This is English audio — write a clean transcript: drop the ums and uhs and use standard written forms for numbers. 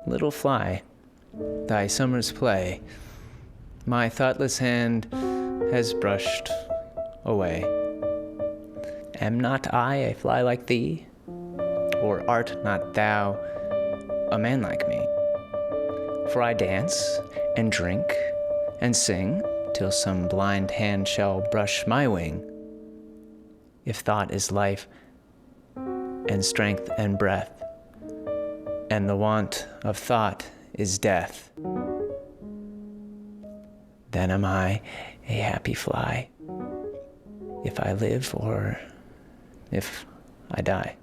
little fly, thy summer's play, my thoughtless hand has brushed away. Am not I a fly like thee? Or art not thou a man like me? For I dance and drink and sing till some blind hand shall brush my wing. If thought is life and strength and breath, and the want of thought is death, then am I a happy fly, if I live or if I die.